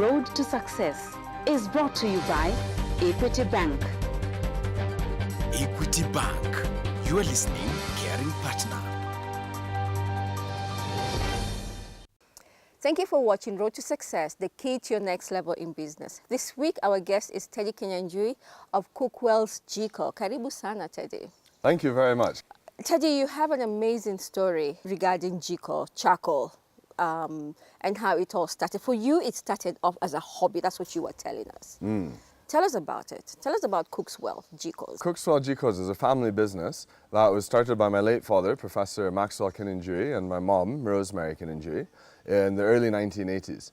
Road to Success is brought to you by Equity Bank. Equity Bank. You are listening, caring partner. Thank you for watching Road to Success, the key to your next level in business. This week, our guest is Teddy Kinyanjui of Cookswell's Jikos. Karibu sana, Teddy. Thank you very much. Teddy, you have an amazing story regarding Jikos, charcoal, and how it all started. For you, it started off as a hobby. That's what you were telling us. Tell us about it. Tell us about Cookswell Jikos. Cookswell Jikos is a family business that was started by my late father, Professor Maxwell Kinyanjui, and my mom, Rosemary Kinyanjui, in the early 1980s.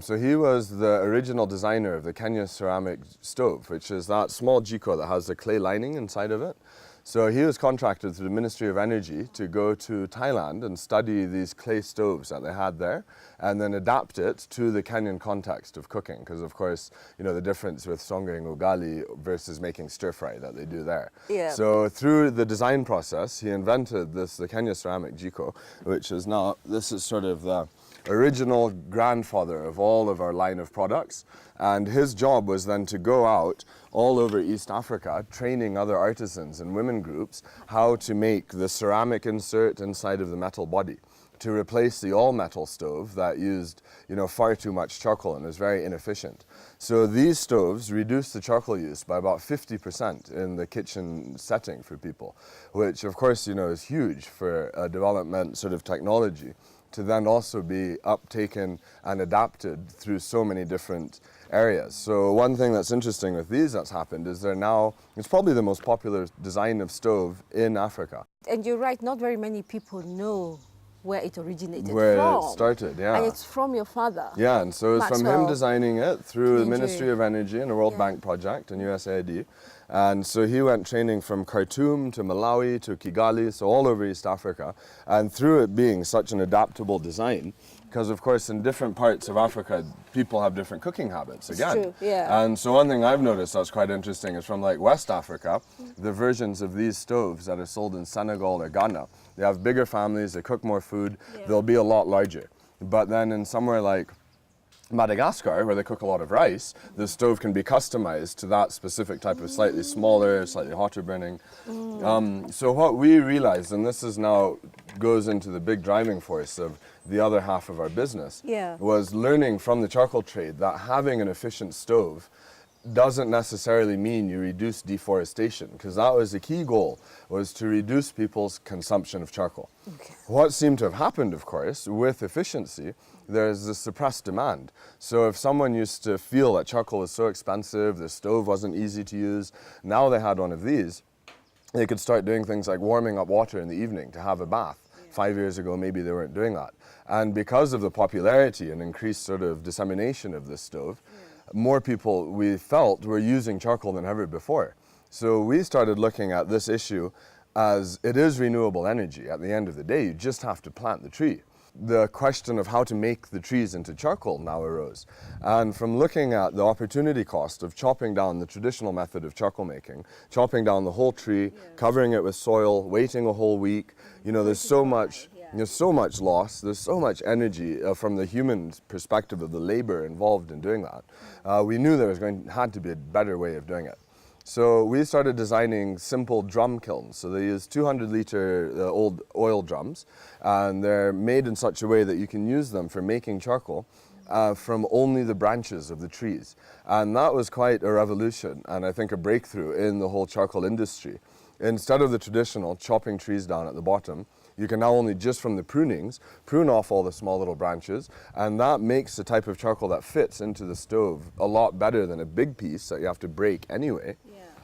So he was the original designer of the Kenya ceramic stove, which is that small Jiko that has the clay lining inside of it. So he was contracted through the Ministry of Energy to go to Thailand and study these clay stoves that they had there and then adapt it to the Kenyan context of cooking. Because of course, you know, the difference with songering ugali versus making stir fry that they do there. Yeah. So through the design process, he invented the Kenya ceramic Jiko, which is now, this is sort of the original grandfather of all of our line of products. And his job was then to go out all over East Africa, training other artisans and women groups how to make the ceramic insert inside of the metal body to replace the all-metal stove that used, you know, far too much charcoal and was very inefficient. So these stoves reduced the charcoal use by about 50% in the kitchen setting for people, which of course, you know, is huge for a development sort of technology to then also be uptaken and adapted through so many different areas. So one thing that's interesting with these that's happened is they're now, it's probably the most popular design of stove in Africa. And you're right, not very many people know where it originated from. Where it started, yeah. And it's from your father. Yeah, and so it's from him Maxwell designing it through the Kinyanjui. Ministry of Energy and a World Bank project and USAID. And so he went training from Khartoum to Malawi to Kigali, so all over East Africa. And through it being such an adaptable design, because of course in different parts of Africa, people have different cooking habits again. It's true, yeah. And so one thing I've noticed that's quite interesting is from like West Africa, the versions of these stoves that are sold in Senegal or Ghana, they have bigger families, they cook more food, they'll be a lot larger. But then in somewhere like Madagascar, where they cook a lot of rice, the stove can be customized to that specific type of slightly smaller, slightly hotter burning. So what we realized, and this is now goes into the big driving force of the other half of our business, was learning from the charcoal trade that having an efficient stove doesn't necessarily mean you reduce deforestation, because that was the key goal, was to reduce people's consumption of charcoal. Okay. What seemed to have happened, of course, with efficiency, there's the suppressed demand. So if someone used to feel that charcoal was so expensive, the stove wasn't easy to use, now they had one of these, they could start doing things like warming up water in the evening to have a bath. 5 years ago, maybe they weren't doing that. And because of the popularity and increased sort of dissemination of this stove, more people, we felt, were using charcoal than ever before. So we started looking at this issue as it is renewable energy. At the end of the day, you just have to plant the tree. The question of how to make the trees into charcoal now arose. And from looking at the opportunity cost of chopping down the traditional method of charcoal making, chopping down the whole tree, covering it with soil, waiting a whole week, you know, there's so much loss, there's so much energy from the human perspective of the labor involved in doing that. We knew there had to be a better way of doing it. So we started designing simple drum kilns. So they use 200-liter old oil drums, and they're made in such a way that you can use them for making charcoal from only the branches of the trees. And that was quite a revolution, and I think a breakthrough in the whole charcoal industry. Instead of the traditional chopping trees down at the bottom, you can now only just from the prunings, prune off all the small little branches, and that makes the type of charcoal that fits into the stove a lot better than a big piece that you have to break anyway.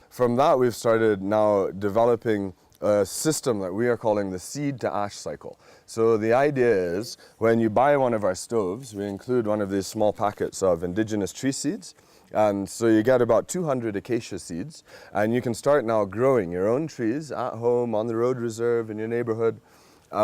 From that, we've started now developing a system that we are calling the seed to ash cycle. So the idea is when you buy one of our stoves, we include one of these small packets of indigenous tree seeds. And so you get about 200 acacia seeds, and you can start now growing your own trees at home, on the road reserve, in your neighborhood,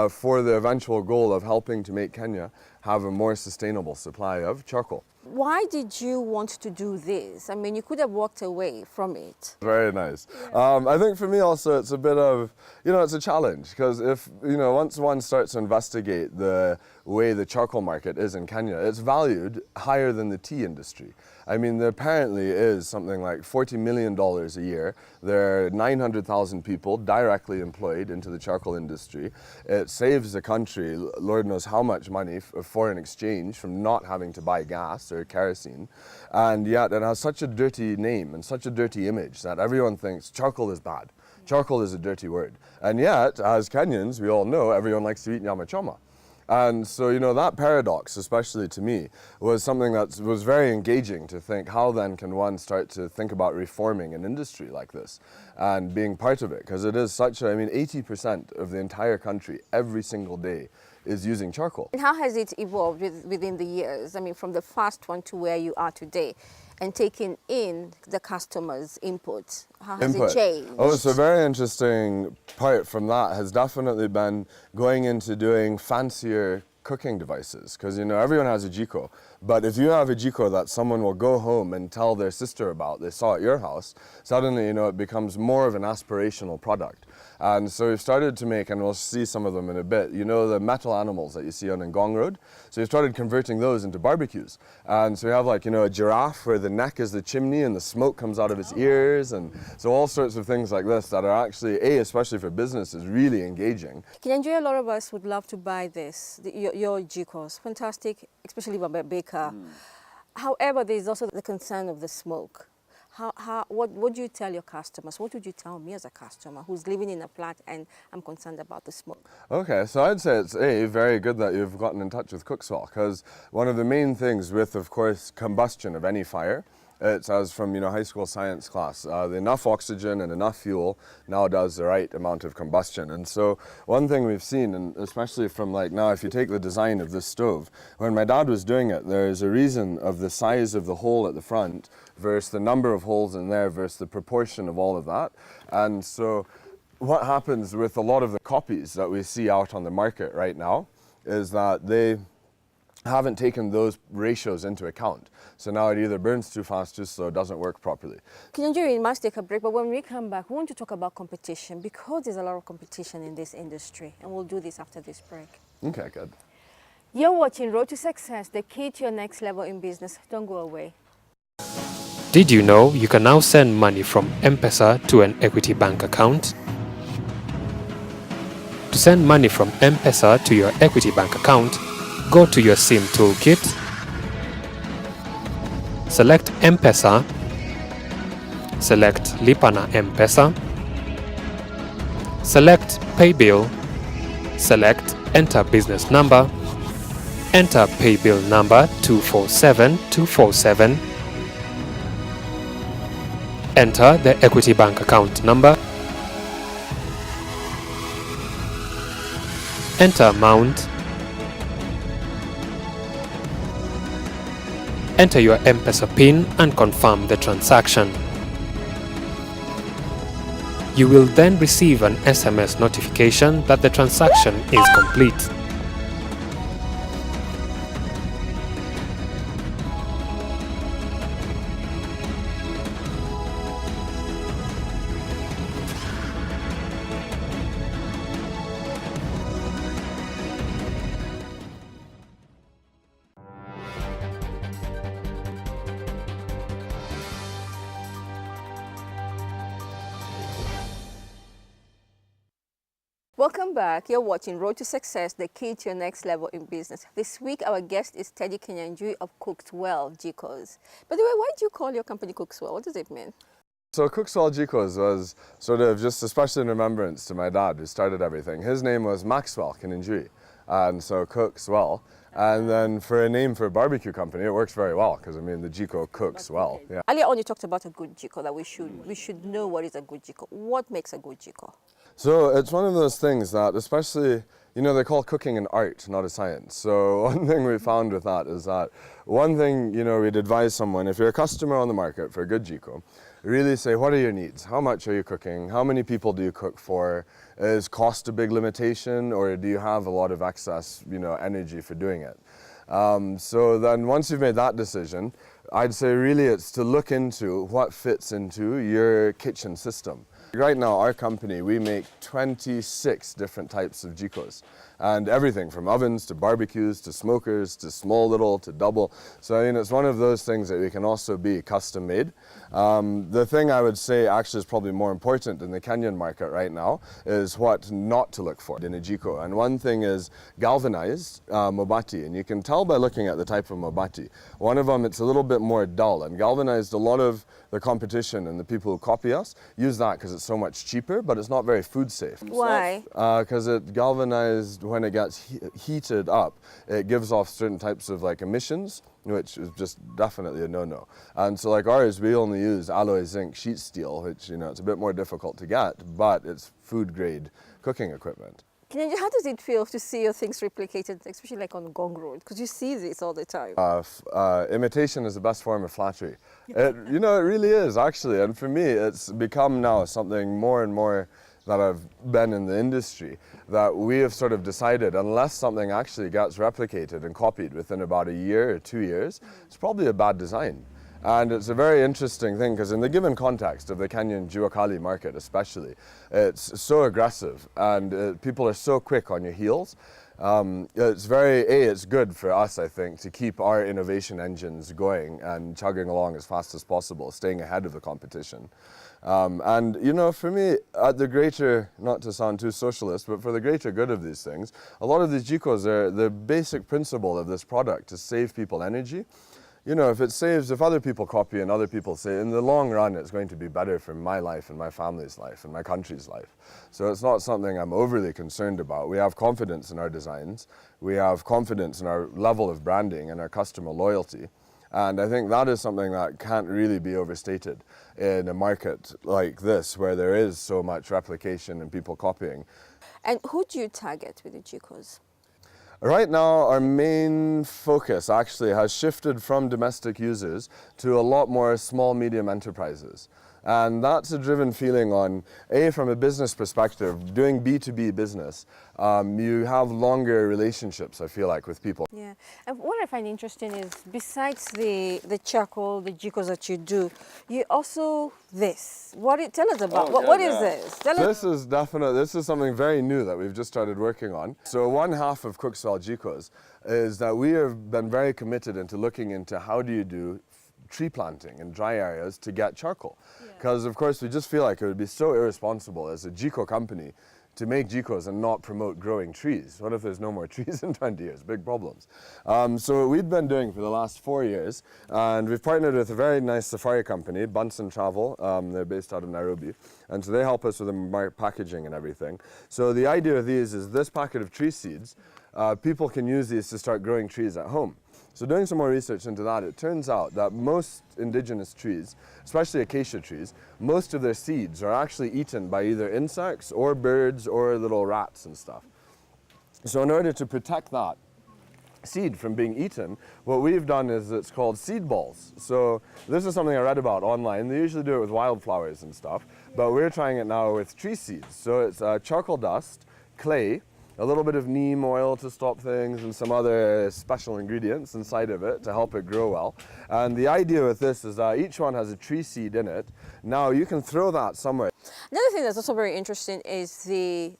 for the eventual goal of helping to make Kenya have a more sustainable supply of charcoal. Why did you want to do this? I mean, you could have walked away from it. Very nice. I think for me also it's a bit of, it's a challenge because if, once one starts to investigate the way the charcoal market is in Kenya, it's valued higher than the tea industry. I mean, there apparently is something like $40 million a year. There are 900,000 people directly employed into the charcoal industry. It saves the country, Lord knows how much money of foreign exchange from not having to buy gas or kerosene. And yet it has such a dirty name and such a dirty image that everyone thinks charcoal is bad. Charcoal is a dirty word. And yet, as Kenyans, we all know everyone likes to eat nyama choma. And so, that paradox, especially to me, was something that was very engaging to think, how then can one start to think about reforming an industry like this and being part of it? Because it is 80% of the entire country every single day is using charcoal. And how has it evolved within the years? I mean, from the first one to where you are today, and taking in the customers' input. How has it changed? Oh, so a very interesting part from that has definitely been going into doing fancier cooking devices, because everyone has a Jiko, but if you have a Jiko that someone will go home and tell their sister about, they saw at your house, suddenly it becomes more of an aspirational product. And so we've started to make, and we'll see some of them in a bit, the metal animals that you see on Ngong Road. So we've started converting those into barbecues. And so we have a giraffe where the neck is the chimney and the smoke comes out of its ears. And so all sorts of things like this that are actually, especially for business, is really engaging. Kinyanjui, a lot of us would love to buy this, your Jikos. Fantastic, especially from a baker. However, there's also the concern of the smoke. What do you tell your customers? What would you tell me as a customer who's living in a flat and I'm concerned about the smoke? Okay, so I'd say it's very good that you've gotten in touch with Cookswell, because one of the main things with, of course, combustion of any fire, it's as from high school science class, enough oxygen and enough fuel now does the right amount of combustion. And so one thing we've seen, and especially from now, if you take the design of this stove, when my dad was doing it, there's a reason of the size of the hole at the front versus the number of holes in there versus the proportion of all of that. And so what happens with a lot of the copies that we see out on the market right now is that they haven't taken those ratios into account. So now it either burns too fast, too slow, doesn't work properly. Kinyanjui, we must take a break, but when we come back, we want to talk about competition, because there's a lot of competition in this industry, and we'll do this after this break. Okay, good. You're watching Road to Success, the key to your next level in business. Don't go away. Did you know you can now send money from M-Pesa to an Equity Bank account? To send money from M-Pesa to your Equity Bank account, go to your SIM toolkit, select M-Pesa, select Lipa na M-Pesa, select Pay Bill, select Enter Business Number, enter Pay Bill number 247247, enter the Equity Bank account number, enter amount, enter your M-Pesa PIN and confirm the transaction. You will then receive an SMS notification that the transaction is complete. Welcome back. You're watching Road to Success, the key to your next level in business. This week, our guest is Teddy Kinyanjui of Cookswell, Jikos. By the way, why do you call your company Cookswell? What does it mean? So Cookswell Jikos was sort of just especially in remembrance to my dad who started everything. His name was Maxwell Kinyanjui, and so Cookswell. And then for a name for a barbecue company, it works very well because, I mean, the Jiko cooks well. Yeah. Earlier on, you talked about a good Jiko, that we should know what is a good Jiko. What makes a good Jiko? So it's one of those things that, especially, they call cooking an art, not a science. So one thing we found with that is that one thing, we'd advise someone, if you're a customer on the market for a good Jiko, really say, what are your needs? How much are you cooking? How many people do you cook for? Is cost a big limitation, or do you have a lot of excess, energy for doing it? So then once you've made that decision, I'd say really it's to look into what fits into your kitchen system. Right now, our company, we make 26 different types of Jikos. And everything from ovens to barbecues to smokers to small little to double. So I mean, it's one of those things that we can also be custom made. The thing I would say actually is probably more important in the Kenyan market right now is what not to look for in a Jiko. And one thing is galvanized mobati. And you can tell by looking at the type of mobati. One of them, it's a little bit more dull. And galvanized, a lot of the competition and the people who copy us use that because it's so much cheaper, but it's not very food safe. Why? Because it galvanized, when it gets heated up, it gives off certain types of like emissions, which is just definitely a no-no. And so like ours, we only use alloy zinc sheet steel, which, you know, it's a bit more difficult to get, but it's food grade cooking equipment. Kinyanjui, how does it feel to see your things replicated, especially like on Gong Road? Because you see this all the time. Imitation is the best form of flattery. You know, it really is, actually. And for me, it's become now something more and more that I've been in the industry, that we have sort of decided unless something actually gets replicated and copied within about a year or 2 years, it's probably a bad design. And it's a very interesting thing because in the given context of the Kenyan Juakali market especially, it's so aggressive and people are so quick on your heels. It's good for us, I think, to keep our innovation engines going and chugging along as fast as possible, staying ahead of the competition. And, you know, for me, at the greater, not to sound too socialist, but for the greater good of these things, a lot of these Jikos are the basic principle of this product to save people energy. You know, if other people copy and other people say, in the long run, it's going to be better for my life and my family's life and my country's life. So it's not something I'm overly concerned about. We have confidence in our designs. We have confidence in our level of branding and our customer loyalty. And I think that is something that can't really be overstated in a market like this, where there is so much replication and people copying. And who do you target with the Jikos? Right now, our main focus actually has shifted from domestic users to a lot more small, medium enterprises. And that's a driven feeling on, from a business perspective, doing B2B business, you have longer relationships, I feel like, with people. Yeah, and what I find interesting is, besides the charcoal, the Jikos that you do, you also tell us about, what is this? This is something very new that we've just started working on. So one half of Cookswell Jikos is that we have been very committed into looking into how do you do tree planting in dry areas to get charcoal. Because of course we just feel like it would be so irresponsible as a Jiko company to make Jikos and not promote growing trees. What if there's no more trees in 20 years? Big problems. So what we've been doing for the last 4 years, and we've partnered with a very nice safari company, Bunsen Travel. They're based out of Nairobi. And so they help us with the packaging and everything. So the idea of these is this packet of tree seeds, people can use these to start growing trees at home. So doing some more research into that, it turns out that most indigenous trees, especially acacia trees, most of their seeds are actually eaten by either insects or birds or little rats and stuff. So in order to protect that seed from being eaten, what we've done is it's called seed balls. So this is something I read about online. They usually do it with wildflowers and stuff, but we're trying it now with tree seeds. So it's charcoal dust, clay, a little bit of neem oil to stop things, and some other special ingredients inside of it to help it grow well. And the idea with this is that each one has a tree seed in it. Now you can throw that somewhere. Another thing that's also very interesting is the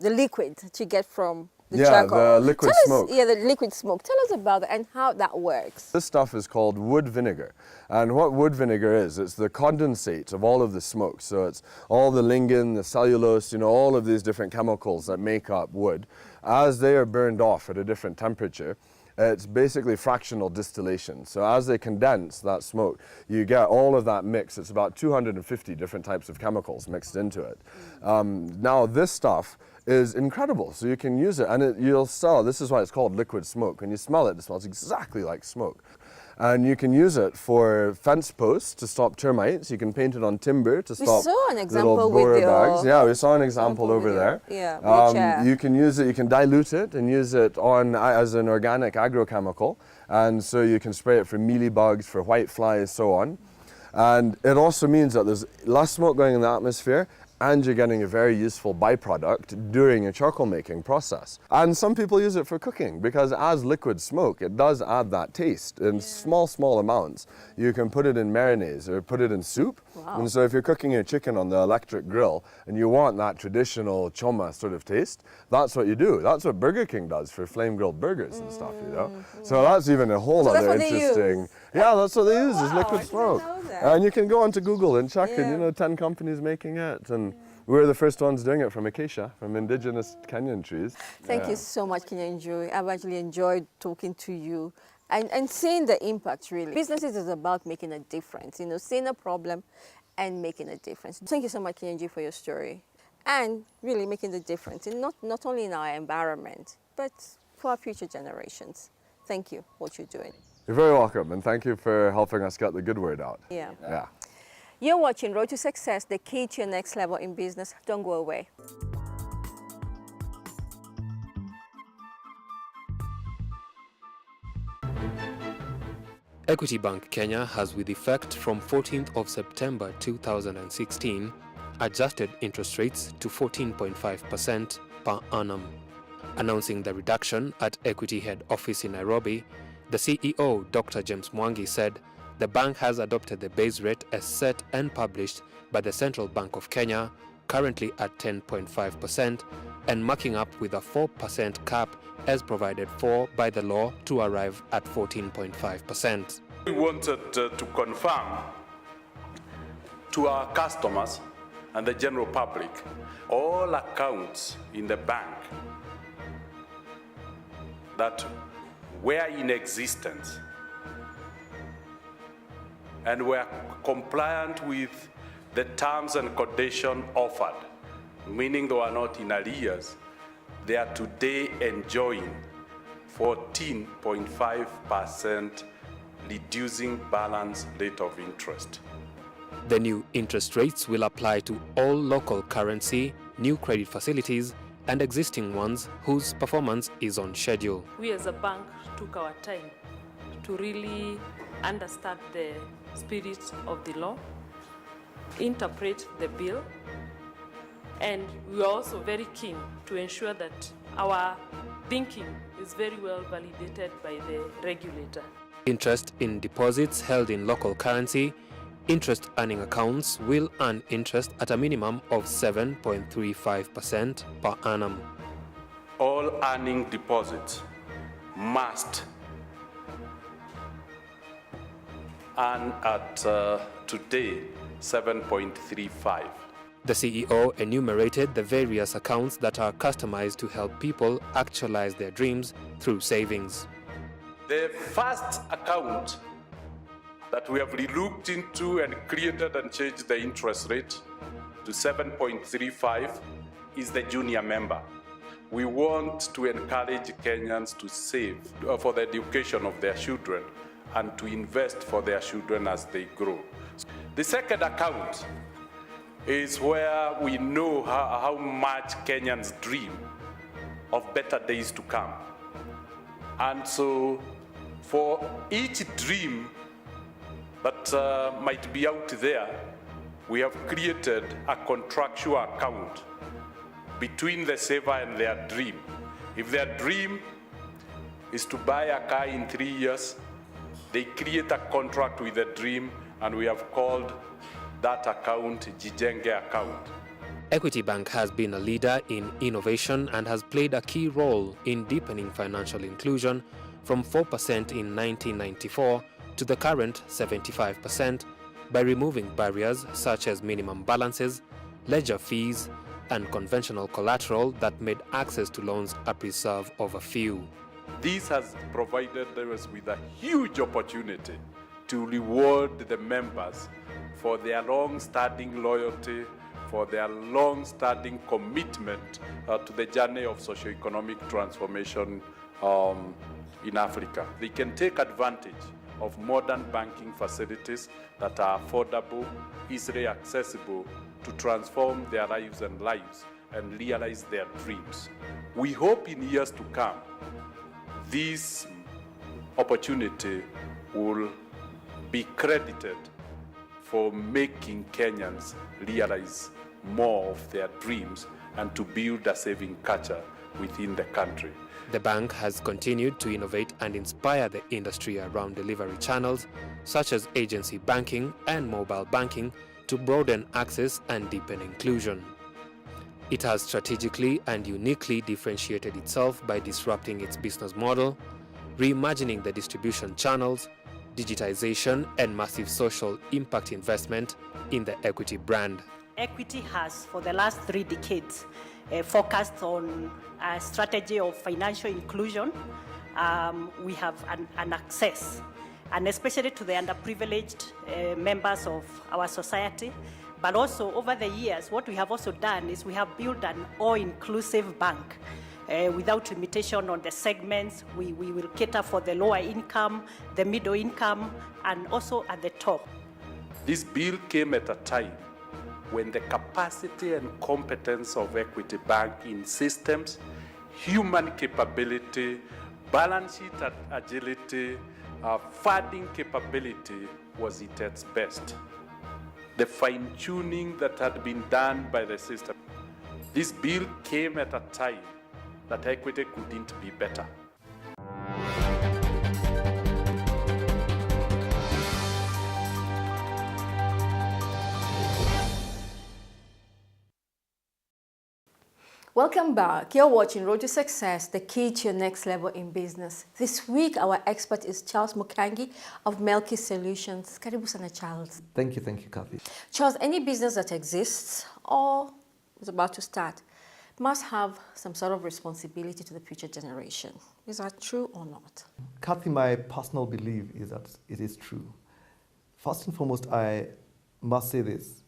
liquid that you get from the charcoal. The liquid smoke. The liquid smoke. Tell us about that and how that works. This stuff is called wood vinegar. And what wood vinegar is, it's the condensate of all of the smoke. So it's all the lignin, the cellulose, you know, all of these different chemicals that make up wood. As they are burned off at a different temperature, it's basically fractional distillation. So as they condense that smoke, you get all of that mix. It's about 250 different types of chemicals mixed into it. Now this stuff is incredible. So you can use it, and you'll sell. This is why it's called liquid smoke. When you smell it, it smells exactly like smoke. And you can use it for fence posts to stop termites. You can paint it on timber to stop little borer bags. Yeah, we saw an example over there. Yeah, you can use it, you can dilute it and use it on as an organic agrochemical. And so you can spray it for mealybugs, for whiteflies, so on. And it also means that there's less smoke going in the atmosphere, and you're getting a very useful byproduct during a charcoal making process. And some people use it for cooking because as liquid smoke, it does add that taste in small amounts. You can put it in marinades or put it in soup. Wow. And so if you're cooking your chicken on the electric grill and you want that traditional choma sort of taste, that's what you do. That's what Burger King does for flame grilled burgers and stuff, you know. So that's even a whole other interesting. Yeah, that's what they use is liquid smoke. And you can go onto Google and check and, you know, 10 companies making it. And we're the first ones doing it from acacia, from indigenous Kenyan trees. Thank you so much, Kinyanjui. I've actually enjoyed talking to you and seeing the impact, really. Businesses is about making a difference, you know, seeing a problem and making a difference. Thank you so much, Kinyanjui, for your story. And really making the difference, in not only in our environment, but for our future generations. Thank you for what you're doing. You're very welcome, and thank you for helping us get the good word out. Yeah. Yeah. You're watching Road to Success, the key to your next level in business. Don't go away. Equity Bank Kenya has, with effect from 14th of September 2016, adjusted interest rates to 14.5% per annum. Announcing the reduction at Equity Head Office in Nairobi, the CEO, Dr. James Mwangi, said the bank has adopted the base rate as set and published by the Central Bank of Kenya, currently at 10.5%, and marking up with a 4% cap as provided for by the law to arrive at 14.5%. We wanted to confirm to our customers and the general public all accounts in the bank that were in existence and were compliant with the terms and conditions offered, meaning they were not in arrears. They are today enjoying 14.5% reducing balance rate of interest. The new interest rates will apply to all local currency, new credit facilities, and existing ones whose performance is on schedule. We as a bank took our time to really understand the spirit of the law, interpret the bill, and we are also very keen to ensure that our thinking is very well validated by the regulator. Interest in deposits held in local currency, interest earning accounts will earn interest at a minimum of 7.35% per annum. All earning deposits must earn at today 7.35. The CEO enumerated the various accounts that are customized to help people actualize their dreams through savings. The first account that we have looked into and created and changed the interest rate to 7.35 is the junior member. We want to encourage Kenyans to save for the education of their children and to invest for their children as they grow. The second account is where we know how much Kenyans dream of better days to come. And so for each dream that might be out there, we have created a contractual account between the saver and their dream. If their dream is to buy a car in 3 years, they create a contract with the dream, and we have called that account Jijenge account. Equity Bank has been a leader in innovation and has played a key role in deepening financial inclusion from 4% in 1994 to the current 75% by removing barriers such as minimum balances, ledger fees, and conventional collateral that made access to loans a preserve of a few. This has provided us with a huge opportunity to reward the members for their long-standing loyalty, for their long-standing commitment to the journey of socio-economic transformation in Africa. They can take advantage of modern banking facilities that are affordable, easily accessible to transform their lives and realize their dreams. We hope in years to come, this opportunity will be credited for making Kenyans realize more of their dreams and to build a saving culture within the country. The bank has continued to innovate and inspire the industry around delivery channels, such as agency banking and mobile banking, to broaden access and deepen inclusion. It has strategically and uniquely differentiated itself by disrupting its business model, reimagining the distribution channels, digitization, and massive social impact investment in the Equity brand. Equity has, for the last 3 decades, focused on a strategy of financial inclusion. We have an access, and especially to the underprivileged members of our society. But also over the years, what we have also done is we have built an all-inclusive bank without limitation on the segments. We will cater for the lower income, the middle income, and also at the top. This bill came at a time when the capacity and competence of Equity Bank in systems, human capability, balance sheet agility, funding capability was at its best. The fine-tuning that had been done by the system. This bill came at a time that Equity couldn't be better. Welcome back. You're watching Road to Success, the key to your next level in business. This week, our expert is Charles Mukangi of Melky Solutions. Karibu sana, Charles. Thank you, Kathy. Charles, any business that exists or is about to start must have some sort of responsibility to the future generation. Is that true or not? Kathy, my personal belief is that it is true. First and foremost, I must say this.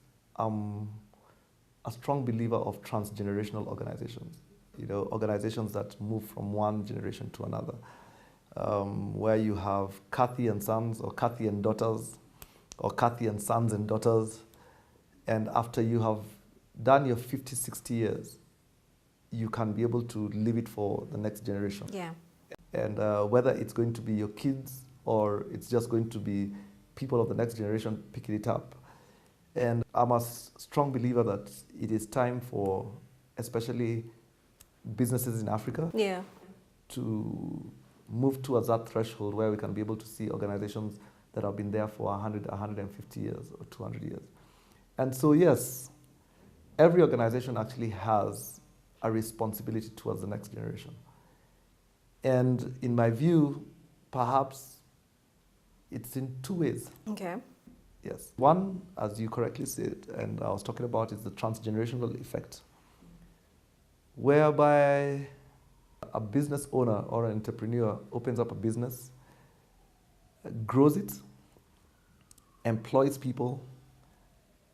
A strong believer of transgenerational organizations, organizations that move from one generation to another, where you have Kathy and sons, or Kathy and daughters, or Kathy and sons and daughters, and after you have done your 50, 60 years, you can be able to leave it for the next generation. Yeah. And whether it's going to be your kids or it's just going to be people of the next generation picking it up. And I'm a strong believer that it is time for, especially businesses in Africa, to move towards that threshold where we can be able to see organizations that have been there for 100, 150 years or 200 years. And so, yes, every organization actually has a responsibility towards the next generation. And in my view, perhaps it's in 2 ways. Okay. Yes. One, as you correctly said, and I was talking about, is the transgenerational effect, whereby a business owner or an entrepreneur opens up a business, grows it, employs people,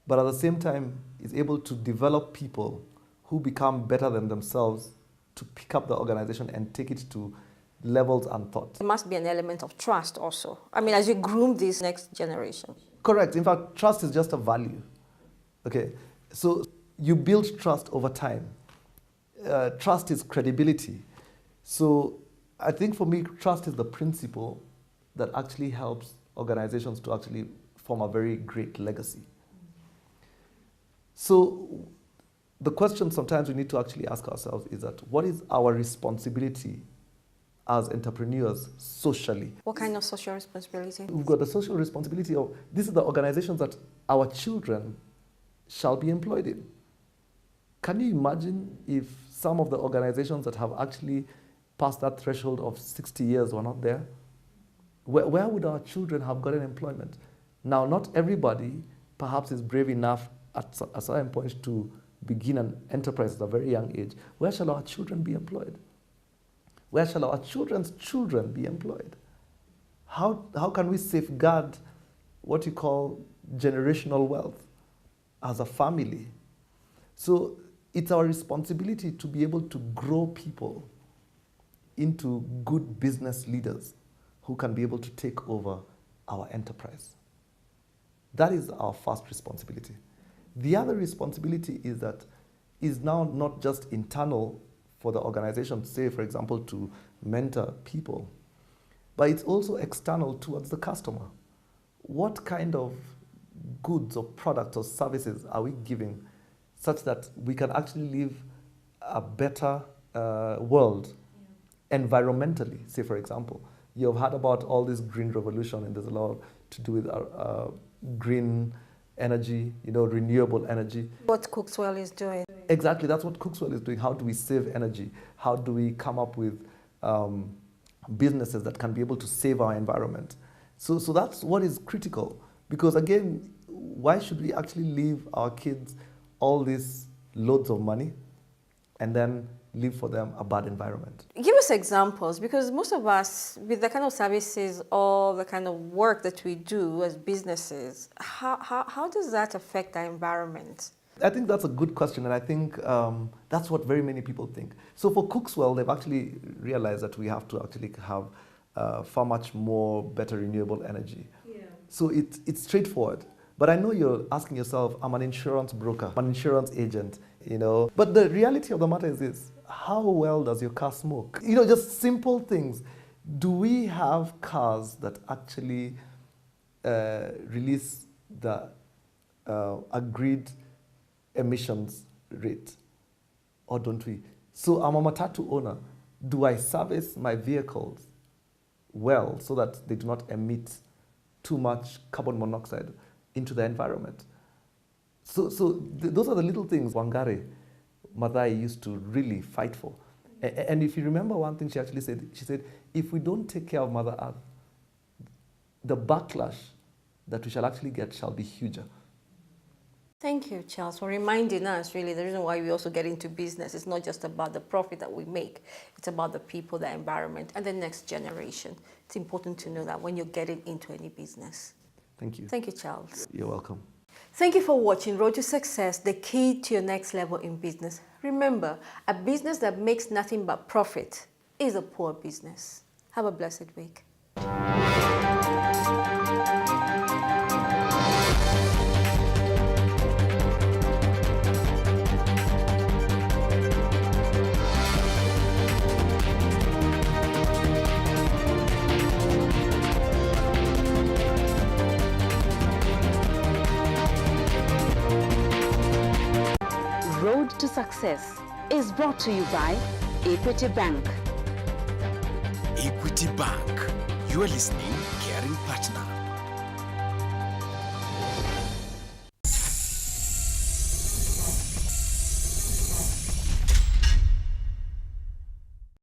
but at the same time is able to develop people who become better than themselves to pick up the organization and take it to levels unthought. There must be an element of trust also. I mean, as you groom this next generation. Correct. In fact, trust is just a value. Okay. So you build trust over time. Trust is credibility. So I think for me, trust is the principle that actually helps organizations to actually form a very great legacy. So the question sometimes we need to actually ask ourselves is that what is our responsibility as entrepreneurs socially? What kind of social responsibility? We've got the social responsibility of, this is the organizations that our children shall be employed in. Can you imagine if some of the organizations that have actually passed that threshold of 60 years were not there? Where would our children have gotten employment? Now, not everybody perhaps is brave enough at a certain point to begin an enterprise at a very young age. Where shall our children be employed? Where shall our children's children be employed? How can we safeguard what you call generational wealth as a family? So it's our responsibility to be able to grow people into good business leaders who can be able to take over our enterprise. That is our first responsibility. The other responsibility is now not just internal for the organization, say, for example, to mentor people, but it's also external towards the customer. What kind of goods or products or services are we giving such that we can actually live a better world environmentally. Say, for example, you've heard about all this green revolution, and there's a lot to do with our green energy, renewable energy. What Cookswell is doing. Exactly, that's what Cookswell is doing. How do we save energy? How do we come up with businesses that can be able to save our environment? So that's what is critical. Because again, why should we actually leave our kids all these loads of money and then leave for them a bad environment? Give us examples, because most of us, with the kind of services or the kind of work that we do as businesses, how does that affect the environment? I think that's a good question, and I think that's what very many people think. So for Cookswell, they've actually realized that we have to actually have far much more better renewable energy. Yeah. So it's straightforward. But I know you're asking yourself, I'm an insurance broker, I'm an insurance agent, But the reality of the matter is this: how well does your car smoke? Just simple things. Do we have cars that actually release the agreed emissions rate, or don't we? So I'm a matatu owner. Do I service my vehicles well so that they do not emit too much carbon monoxide into the environment? So those are the little things Wangari Maathai used to really fight for. And if you remember one thing she actually said, she said, if we don't take care of Mother Earth, the backlash that we shall actually get shall be huger. Thank you, Charles, for reminding us, really, the reason why we also get into business is not just about the profit that we make. It's about the people, the environment, and the next generation. It's important to know that when you're getting into any business. Thank you. Thank you, Charles. You're welcome. Thank you for watching Road to Success, the key to your next level in business. Remember, a business that makes nothing but profit is a poor business. Have a blessed week. Road to Success is brought to you by Equity Bank. Equity Bank. You are listening, caring partner.